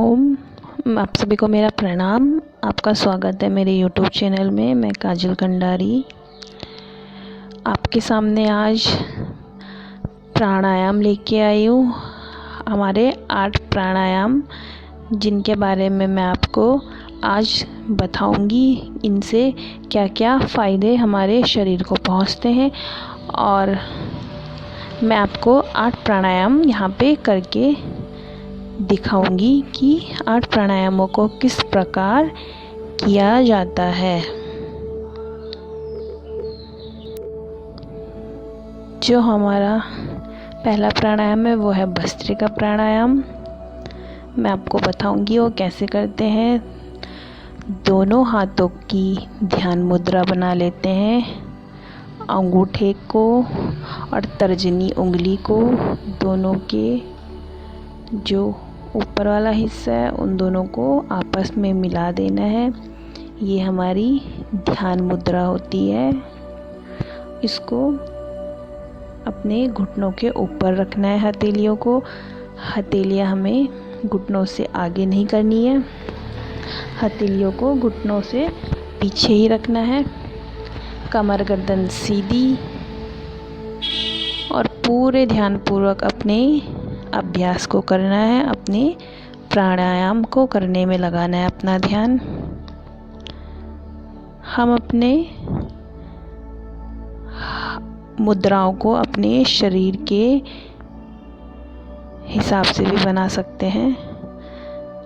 ओम। आप सभी को मेरा प्रणाम। आपका स्वागत है मेरे YouTube चैनल में। मैं काजल कंडारी आपके सामने आज प्राणायाम लेके आई हूँ। हमारे 8 प्राणायाम जिनके बारे में मैं आपको आज बताऊंगी। इनसे क्या क्या फ़ायदे हमारे शरीर को पहुँचते हैं और मैं आपको 8 प्राणायाम यहाँ पे करके दिखाऊंगी कि 8 प्राणायामों को किस प्रकार किया जाता है। जो हमारा पहला प्राणायाम है वो है भस्त्रिका प्राणायाम। मैं आपको बताऊंगी वो कैसे करते हैं। दोनों हाथों की ध्यान मुद्रा बना लेते हैं। अंगूठे को और तर्जनी उंगली को, दोनों के जो ऊपर वाला हिस्सा है उन दोनों को आपस में मिला देना है। ये हमारी ध्यान मुद्रा होती है। इसको अपने घुटनों के ऊपर रखना है। हथेलियों को, हथेलियाँ हमें घुटनों से आगे नहीं करनी है। हथेलियों को घुटनों से पीछे ही रखना है। कमर गर्दन सीधी और पूरे ध्यानपूर्वक अपने अभ्यास को करना है। अपने प्राणायाम को करने में लगाना है अपना ध्यान। हम अपने मुद्राओं को अपने शरीर के हिसाब से भी बना सकते हैं।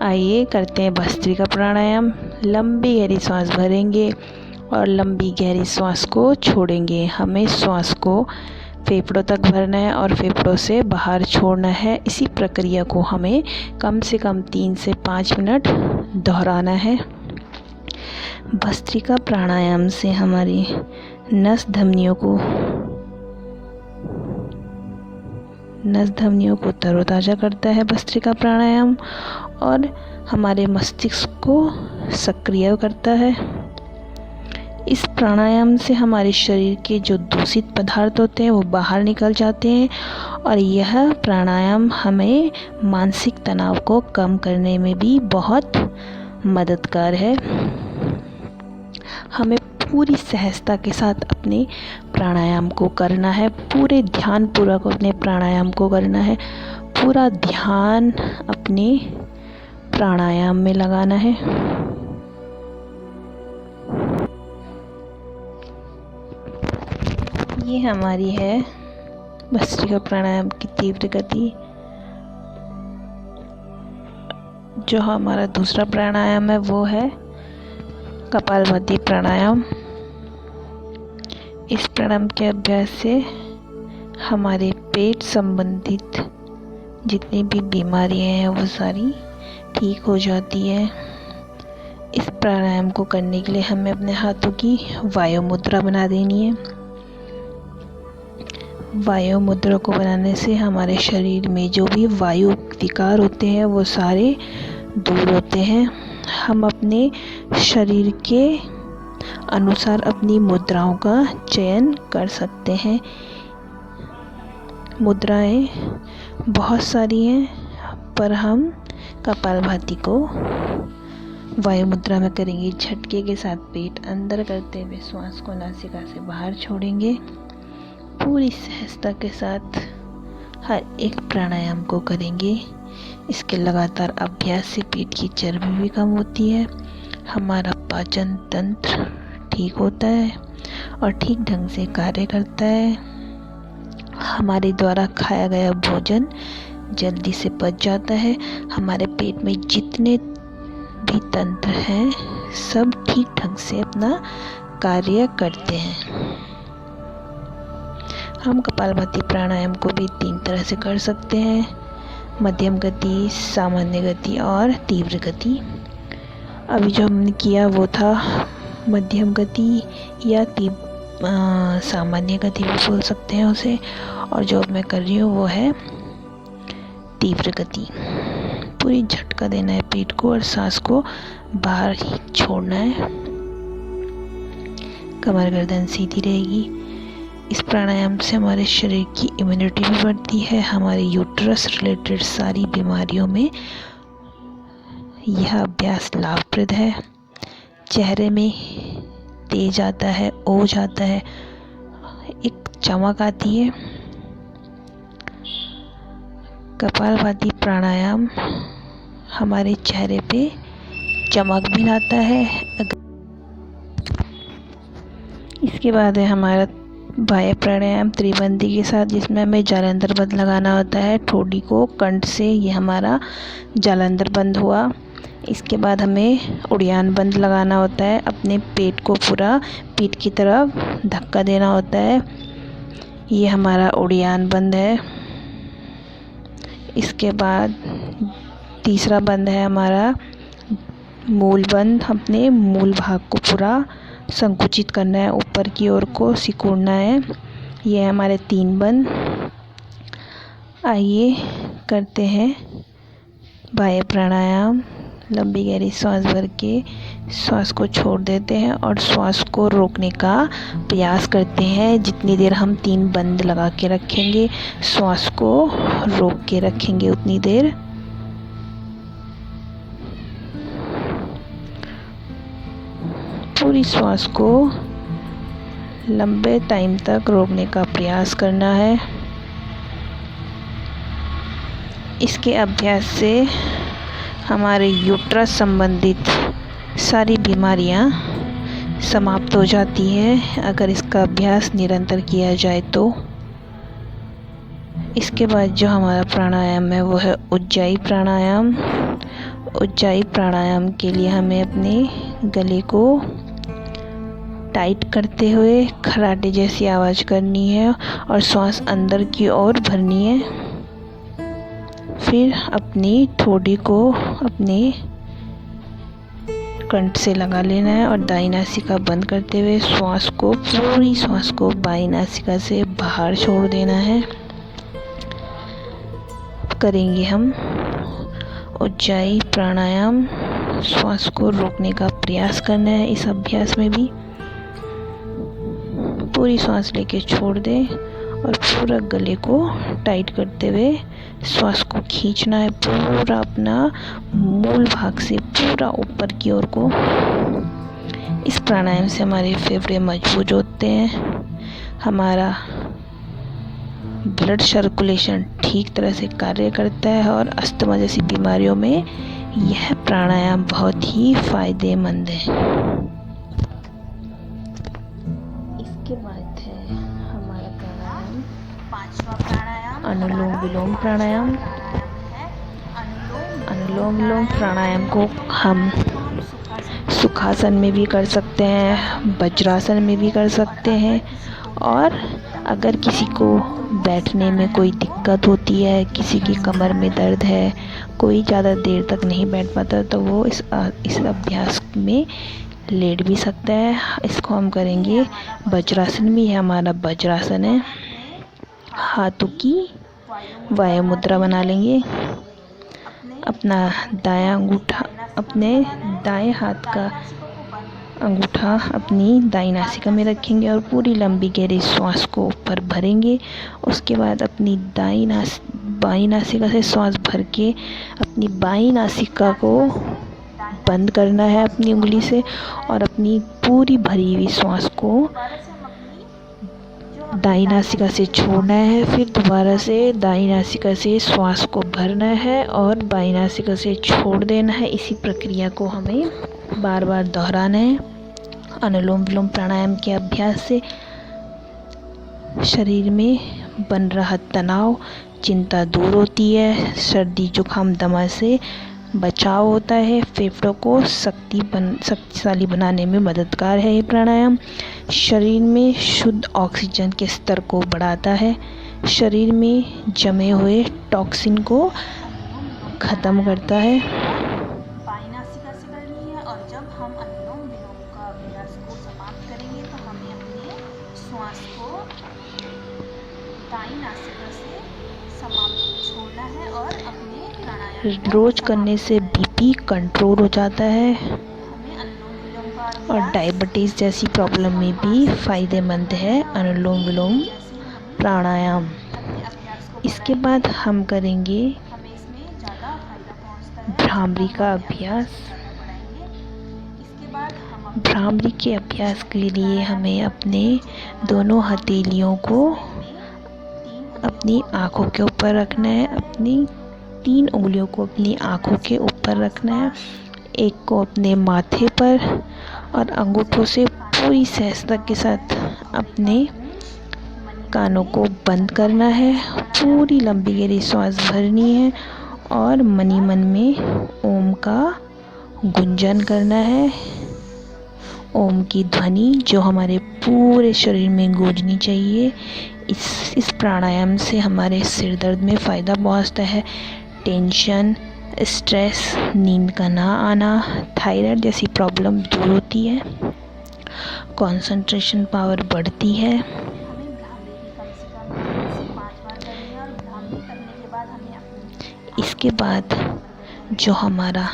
आइए करते हैं भस्त्रिका प्राणायाम। लंबी गहरी सांस भरेंगे और लंबी गहरी सांस को छोड़ेंगे। हमें सांस को फेफड़ों तक भरना है और फेफड़ों से बाहर छोड़ना है। इसी प्रक्रिया को हमें कम से कम 3 से 5 मिनट दोहराना है। भस्त्रिका प्राणायाम से हमारी नस धमनियों को तरोताज़ा करता है भस्त्रिका प्राणायाम और हमारे मस्तिष्क को सक्रिय करता है। इस प्राणायाम से हमारे शरीर के जो दूषित पदार्थ होते हैं वो बाहर निकल जाते हैं और यह प्राणायाम हमें मानसिक तनाव को कम करने में भी बहुत मददगार है। हमें पूरी सहजता के साथ अपने प्राणायाम को करना है। पूरे ध्यानपूर्वक अपने प्राणायाम को करना है। पूरा ध्यान अपने प्राणायाम में लगाना है। ये हमारी है भस्त्रिका प्राणायाम की तीव्र गति। जो हमारा दूसरा प्राणायाम है वो है कपालभाति प्राणायाम। इस प्राणायाम के अभ्यास से हमारे पेट संबंधित जितनी भी बीमारियां हैं वो सारी ठीक हो जाती है। इस प्राणायाम को करने के लिए हमें अपने हाथों की वायु मुद्रा बना देनी है। वायु मुद्रा को बनाने से हमारे शरीर में जो भी वायु विकार होते हैं वो सारे दूर होते हैं। हम अपने शरीर के अनुसार अपनी मुद्राओं का चयन कर सकते हैं। मुद्राएं बहुत सारी हैं पर हम कपालभाति को वायु मुद्रा में करेंगे। झटके के साथ पेट अंदर करते हुए श्वास को नासिका से बाहर छोड़ेंगे। पूरी सहजता के साथ हर एक प्राणायाम को करेंगे। इसके लगातार अभ्यास से पेट की चर्बी भी कम होती है। हमारा पाचन तंत्र ठीक होता है और ठीक ढंग से कार्य करता है। हमारे द्वारा खाया गया भोजन जल्दी से पच जाता है। हमारे पेट में जितने भी तंत्र हैं सब ठीक ढंग से अपना कार्य करते हैं। हम कपालभाति प्राणायाम को भी 3 तरह से कर सकते हैं: मध्यम गति, सामान्य गति और तीव्र गति। अभी जो हमने किया वो था मध्यम गति या सामान्य गति भी बोल सकते हैं उसे, और जो अब मैं कर रही हूँ वो है तीव्र गति। पूरी झटका देना है पेट को और सांस को बाहर ही छोड़ना है। कमर गर्दन सीधी रहेगी। इस प्राणायाम से हमारे शरीर की इम्यूनिटी भी बढ़ती है। हमारे यूट्रस रिलेटेड सारी बीमारियों में यह अभ्यास लाभप्रद है। चेहरे में तेज आता है, ओज आता है, एक चमक आती है। कपालभाति प्राणायाम हमारे चेहरे पे चमक भी लाता है। इसके बाद है हमारा बाह्य प्राणायाम त्रिबंदी के साथ, जिसमें हमें जालंधर बंद लगाना होता है ठोड़ी को कंठ से। ये हमारा जालंधर बंद हुआ। इसके बाद हमें उड़ियान बंद लगाना होता है। अपने पेट को पूरा पीठ की तरफ धक्का देना होता है। ये हमारा उड़ियान बंद है। इसके बाद तीसरा बंद है हमारा मूल बंद। अपने मूल भाग को पूरा संकुचित करना है, ऊपर की ओर को सिकुड़ना है। ये हमारे 3 बंद। आइए करते हैं बाह्य प्राणायाम। लंबी गहरी सांस भर के श्वास को छोड़ देते हैं और श्वास को रोकने का प्रयास करते हैं। जितनी देर हम 3 बंद लगा के रखेंगे, श्वास को रोक के रखेंगे उतनी देर। पूरी श्वास को लंबे टाइम तक रोकने का प्रयास करना है। इसके अभ्यास से हमारे यूट्रस संबंधित सारी बीमारियां समाप्त हो जाती हैं, अगर इसका अभ्यास निरंतर किया जाए तो। इसके बाद जो हमारा प्राणायाम है वो है उज्जाई प्राणायाम। उज्जाई प्राणायाम के लिए हमें अपने गले को टाइट करते हुए खराटे जैसी आवाज़ करनी है और श्वास अंदर की ओर भरनी है। फिर अपनी ठोड़ी को अपने कंठ से लगा लेना है और दाईं नासिका बंद करते हुए पूरी श्वास को बाईं नासिका से बाहर छोड़ देना है। करेंगे हम उज्जाई प्राणायाम। श्वास को रोकने का प्रयास करना है इस अभ्यास में भी। पूरी सांस लेके छोड़ दें और पूरा गले को टाइट करते हुए श्वास को खींचना है पूरा अपना मूल भाग से पूरा ऊपर की ओर को। इस प्राणायाम से हमारे फेफड़े मजबूत होते हैं, हमारा ब्लड सर्कुलेशन ठीक तरह से कार्य करता है और अस्थमा जैसी बीमारियों में यह प्राणायाम बहुत ही फायदेमंद है। इसके बाद है हमारा प्राणायाम 5वां प्राणायाम अनुलोम विलोम प्राणायाम। अनुलोम विलोम प्राणायाम को हम सुखासन में भी कर सकते हैं, वज्रासन में भी कर सकते हैं। और अगर किसी को बैठने में कोई दिक्कत होती है, किसी की कमर में दर्द है, कोई ज़्यादा देर तक नहीं बैठ पाता, तो वो इस अभ्यास में लेट भी सकता है। इसको हम करेंगे वज्रासन भी है हमारा वज्रासन है। हाथों की वायु मुद्रा बना लेंगे। अपना दायां अंगूठा, अपने दाएं हाथ का अंगूठा अपनी दाईं नासिका में रखेंगे और पूरी लंबी गहरी श्वास को ऊपर भरेंगे। उसके बाद अपनी बाईं नासिका से श्वास भर के अपनी बाईं नासिका को बंद करना है अपनी उंगली से और अपनी पूरी भरी हुई श्वास को दाईं नासिका से छोड़ना है। फिर दोबारा से दाईं नासिका से श्वास को भरना है और बाईं नासिका से छोड़ देना है। इसी प्रक्रिया को हमें बार बार दोहराना है। अनुलोम विलोम प्राणायाम के अभ्यास से शरीर में बन रहा तनाव, चिंता दूर होती है, सर्दी जुकाम दमा से बचाव होता है, फेफड़ों को शक्तिशाली बनाने में मददगार है ये प्राणायाम। शरीर में शुद्ध ऑक्सीजन के स्तर को बढ़ाता है, शरीर में जमे हुए टॉक्सिन को ख़त्म करता है। बाईं नासिका से करनी है और जब हम अनुलोम विलोम का अभ्यास को समाप्त करेंगे तो हमें अपने श्वास को दाईं नासिका से समाप्त छोड़ना है और अपने रोज करने से बीपी कंट्रोल हो जाता है और डायबिटीज़ जैसी प्रॉब्लम में भी फ़ायदेमंद है अनुलोम विलोम प्राणायाम। इसके बाद हम करेंगे भ्रामरी का अभ्यास। भ्रामरी के अभ्यास के लिए हमें अपने दोनों हथेलियों को अपनी आँखों के ऊपर रखना है। अपनी 3 उंगलियों को अपनी आँखों के ऊपर रखना है, एक को अपने माथे पर, और अंगूठों से पूरी सहजता के साथ अपने कानों को बंद करना है। पूरी लंबी गहरी सांस भरनी है और मनी मन में ओम का गुंजन करना है। ओम की ध्वनि जो हमारे पूरे शरीर में गूंजनी चाहिए। इस प्राणायाम से हमारे सिर दर्द में फ़ायदा पहुंचता है। टेंशन, स्ट्रेस, नींद का ना आना, थायराइड जैसी प्रॉब्लम दूर होती है। कंसंट्रेशन पावर बढ़ती है। इसके बाद जो हमारा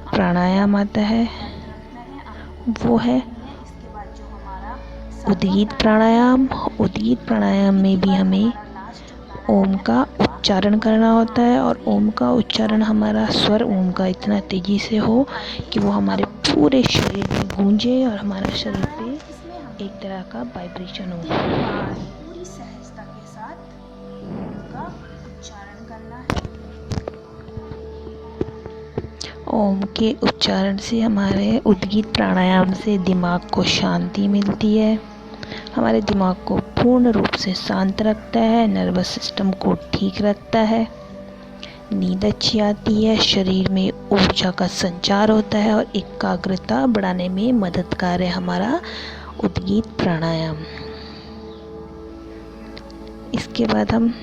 प्राणायाम आता है वो है उद्गीत प्राणायाम। उद्गीत प्राणायाम में भी हमें ओम का उच्चारण करना होता है, और ओम का उच्चारण हमारा स्वर ओम का इतना तेज़ी से हो कि वो हमारे पूरे शरीर में गूंजे और हमारा शरीर पे एक तरह का वाइब्रेशन हो। पूरी सहजता के साथ ओम का उच्चारण करना है। ओम के उच्चारण से, हमारे उद्गीत प्राणायाम से दिमाग को शांति मिलती है, हमारे दिमाग को पूर्ण रूप से शांत रखता है, नर्वस सिस्टम को ठीक रखता है, नींद अच्छी आती है, शरीर में ऊर्जा का संचार होता है और एकाग्रता बढ़ाने में मददगार है हमारा उद्गीत प्राणायाम। इसके बाद हम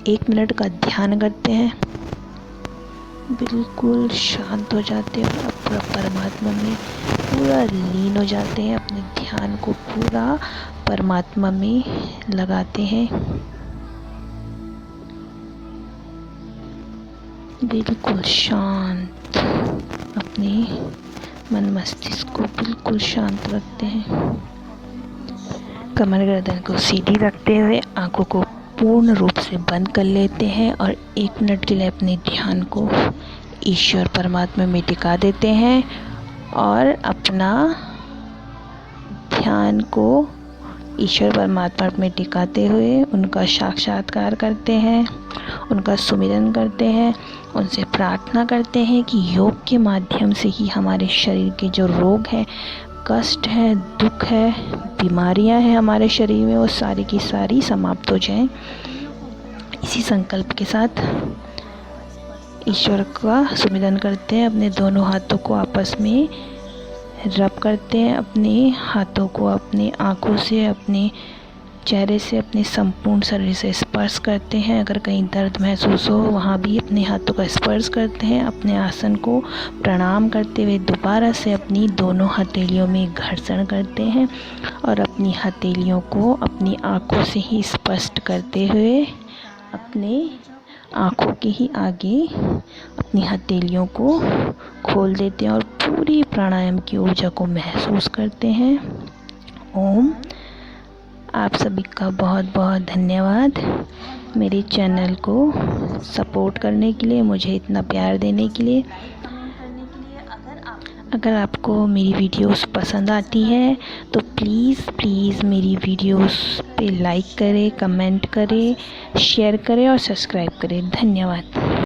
1 मिनट का ध्यान करते हैं, बिल्कुल शांत हो जाते हैं और अपना परमात्मा में पूरा लीन हो जाते हैं। अपने ध्यान को पूरा परमात्मा में लगाते हैं, बिल्कुल शांत। अपने मन मस्तिष्क को बिल्कुल शांत रखते हैं। कमर गर्दन को सीधी रखते हुए आंखों को पूर्ण रूप से बंद कर लेते हैं और 1 मिनट के लिए अपने ध्यान को ईश्वर परमात्मा में टिका देते हैं और अपना ध्यान को ईश्वर परमात्मा में टिकाते हुए उनका साक्षात्कार करते हैं, उनका सुमिरन करते हैं, उनसे प्रार्थना करते हैं कि योग के माध्यम से ही हमारे शरीर के जो रोग हैं, कष्ट है, दुख है, बीमारियां हैं हमारे शरीर में, वो सारी की सारी समाप्त हो जाएं। इसी संकल्प के साथ ईश्वर का सुमिरन करते हैं। अपने दोनों हाथों को आपस में रब करते हैं, अपने हाथों को अपने आँखों से, अपने चेहरे से, अपने संपूर्ण शरीर से स्पर्श करते हैं। अगर कहीं दर्द महसूस हो वहाँ भी अपने हाथों का स्पर्श करते हैं। अपने आसन को प्रणाम करते हुए दोबारा से अपनी दोनों हथेलियों में घर्षण करते हैं और अपनी हथेलियों को अपनी आँखों से ही स्पष्ट करते हुए अपने आँखों के ही आगे अपनी हथेलियों को खोल देते हैं और पूरी प्राणायाम की ऊर्जा को महसूस करते हैं। ओम। आप सभी का बहुत बहुत धन्यवाद मेरे चैनल को सपोर्ट करने के लिए, मुझे इतना प्यार देने के लिए। अगर आपको मेरी वीडियोस पसंद आती है तो प्लीज़ मेरी वीडियोस पे लाइक करें, कमेंट करें, शेयर करें और सब्सक्राइब करें। धन्यवाद।